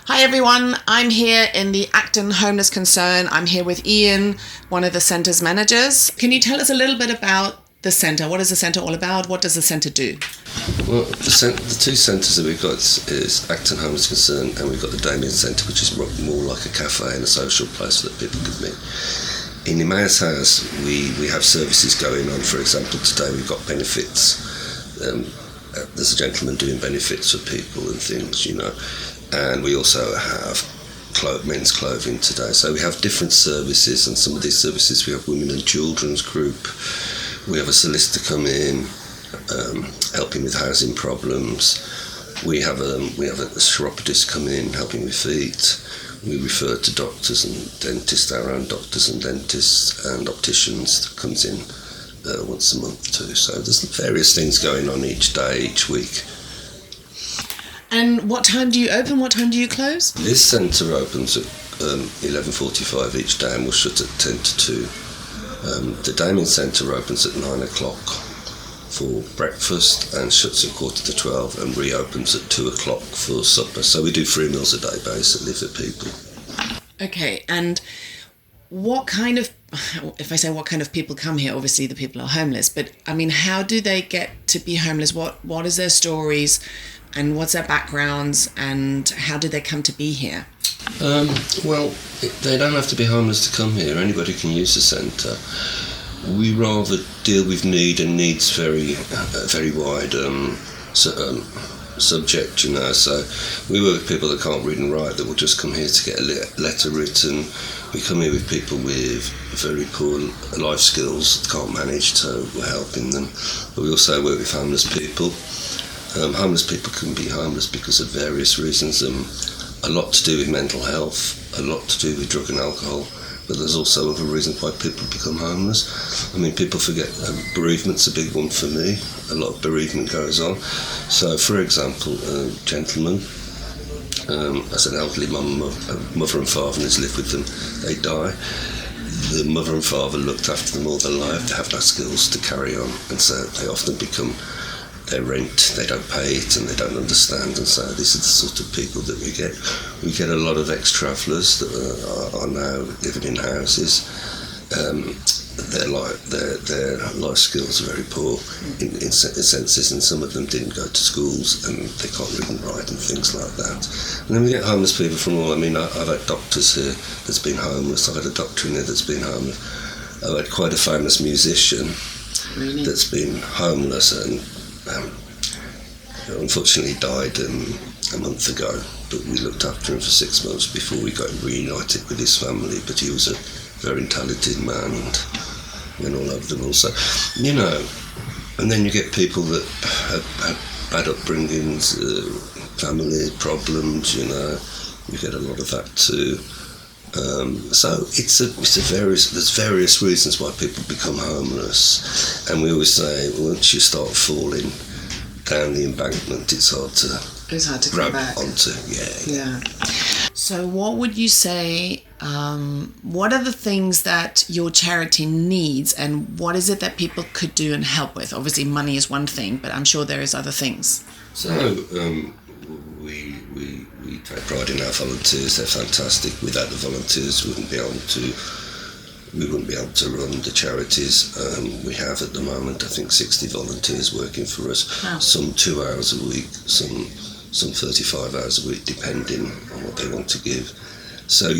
Hi everyone, I'm here in the Acton Homeless Concern. I'm here with Ian, one of the centre's managers. Can you tell us a little bit about the centre? What is the centre all about? What does the centre do? Well, the two centres that we've got is Acton Homeless Concern, and we've got the Damien Centre, which is more like a cafe and a social place that people could meet. In EMMAUS House, we have services going on. For example, today we've got benefits. There's a gentleman doing benefits for people and things, and we also have men's clothing today. So we have different services, and some of these services we have women and children's group. We have a solicitor come in, helping with housing problems. We have a chiropodist come in, helping with feet. We refer to doctors and dentists, our own doctors and dentists and opticians that comes in once a month too. So there's various things going on each day, each week. And what time do you open? What time do you close? This centre opens at 11:45 each day and will shut at 10 to 2. The Damien Centre opens at 9 o'clock for breakfast and shuts at 11:45 and reopens at 2 o'clock for supper. So we do 3 meals a day basically for people. Okay, and if I say what kind of people come here, obviously the people are homeless, but I mean, how do they get to be homeless? What is their stories and what's their backgrounds and how did they come to be here? They don't have to be homeless to come here. Anybody can use the centre. We rather deal with need, and needs very wide subject, So we work with people that can't read and write that will just come here to get a letter written. We come here with people with very poor life skills, can't manage, so we're helping them. But we also work with homeless people. Homeless people can be homeless because of various reasons. A lot to do with mental health, a lot to do with drug and alcohol, but there's also other reasons why people become homeless. I mean, people forget bereavement's a big one for me. A lot of bereavement goes on. So, for example, a gentleman has an elderly mother and father, and has lived with them. They die. The mother and father looked after them all their life. They have no skills to carry on, and so they often become their rent, they don't pay it and they don't understand, and so this is the sort of people that we get. We get a lot of ex-travellers that are now living in houses. Their life skills are very poor in senses, and some of them didn't go to schools and they can't read and write and things like that. And then we get homeless people from all. I mean, I've had doctors here that's been homeless. I've had a doctor in here that's been homeless. I've had quite a famous musician that's been homeless and unfortunately died a month ago, but we looked after him for 6 months before we got reunited with his family. But he was a very talented man and went all over the world. So, and then you get people that have had bad upbringings, family problems, you get a lot of that too. So there's various reasons why people become homeless, and we always say once you start falling down the embankment, it's hard to grab onto. Yeah. So what would you say, what are the things that your charity needs, and what is it that people could do and help with? Obviously money is one thing, but I'm sure there is other things. So we take pride in our volunteers. They're fantastic. Without the volunteers, we wouldn't be able to run the charities. We have at the moment, I think, 60 volunteers working for us. Wow. Some 2 hours a week, some 35 hours a week, depending on what they want to give. So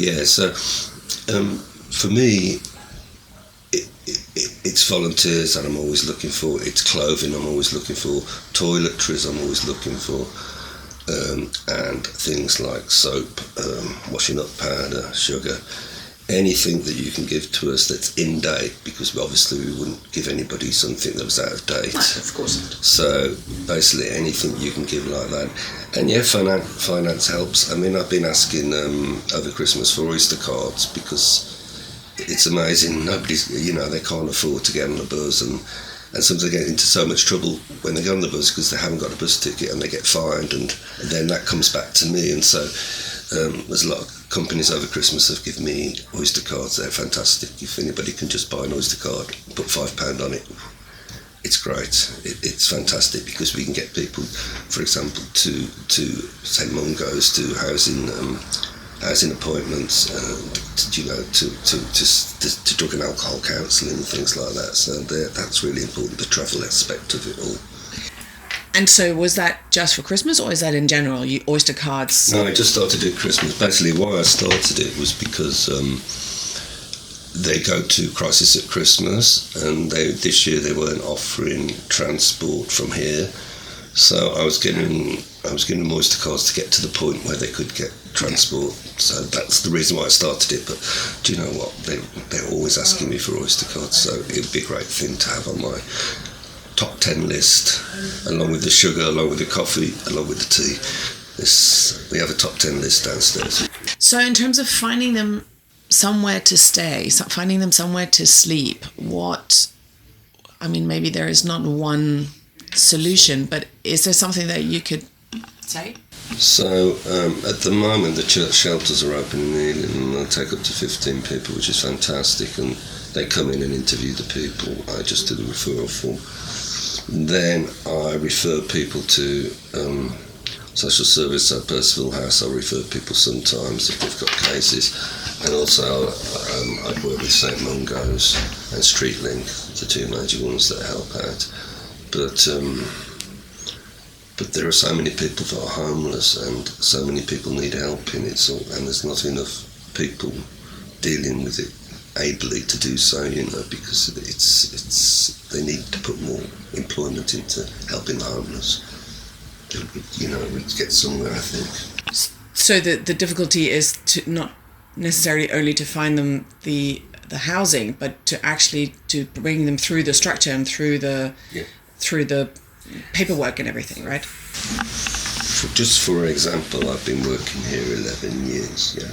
for me, it's volunteers that I'm always looking for. It's clothing I'm always looking for. Toiletries I'm always looking for. And things like soap, washing up powder, sugar, anything that you can give to us that's in date, because obviously we wouldn't give anybody something that was out of date. No, of course not. So basically anything you can give like that. And finance helps. I mean, I've been asking over Christmas for Oyster cards because it's amazing. Nobody's, they can't afford to get on the bus, and sometimes they get into so much trouble when they go on the bus because they haven't got a bus ticket and they get fined, and then that comes back to me. And so there's a lot of companies over Christmas have given me Oyster cards. They're fantastic. If anybody can just buy an Oyster card, put £5 on it, it's great. It's fantastic because we can get people, for example, to say Mungo's, to housing appointments, to drug and alcohol counselling and things like that. So that's really important, the travel aspect of it all. And so was that just for Christmas, or is that in general, you Oyster cards? No, I just started at Christmas. Basically, why I started it was because they go to Crisis at Christmas, and this year they weren't offering transport from here, so I was getting Oyster cards to get to the point where they could get transport. So that's the reason why I started it. But do you know what? They're always asking me for Oyster cards, so it would be a great thing to have on my top 10 list, along with the sugar, along with the coffee, along with the tea. We have a top 10 list downstairs. So in terms of finding them somewhere to stay, finding them somewhere to sleep, maybe there is not one solution, but is there something that you could say? So at the moment the church shelters are open in Ealing, and they take up to 15 people, which is fantastic, and they come in and interview the people. I just do the referral form. Then I refer people to social service at Percival House. I refer people sometimes if they've got cases, and also I work with St Mungo's and Street Link, the two major ones that help out. But there are so many people that are homeless, and so many people need help in it, and there's not enough people dealing with it ably to do so, because they need to put more employment into helping the homeless. We'd get somewhere, I think. So the difficulty is to not necessarily only to find them the housing, but to actually to bring them through the structure and through the paperwork and everything, right? Just for example, I've been working here 11 years, yeah.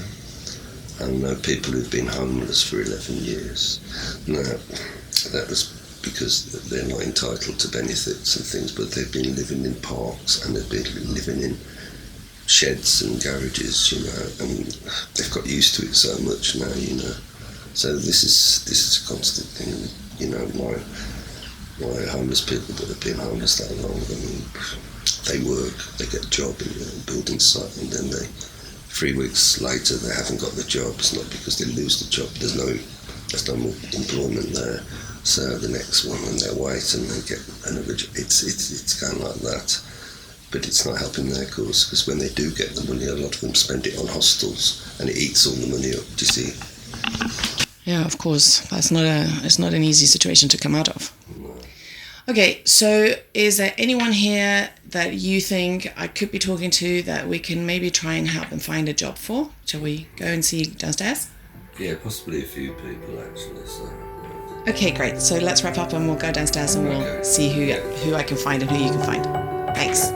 I know people who've been homeless for 11 years. Now, that was because they're not entitled to benefits and things, but they've been living in parks and they've been living in sheds and garages, and they've got used to it so much now, So this is a constant thing, why homeless people that have been homeless that long, they work, they get a job in a building site, and then 3 weeks later they haven't got the job. It's not because they lose the job, there's no more employment there, so the next one, and they wait and they get another job. It's kind of like that, but it's not helping their cause, because when they do get the money, a lot of them spend it on hostels, and it eats all the money up, do you see? Yeah, of course. It's not an easy situation to come out of. No. Okay, so is there anyone here that you think I could be talking to that we can maybe try and help and find a job for? Shall we go and see downstairs? Yeah, possibly a few people actually. So. Okay, great. So let's wrap up and we'll go downstairs and we'll see who I can find and who you can find. Thanks.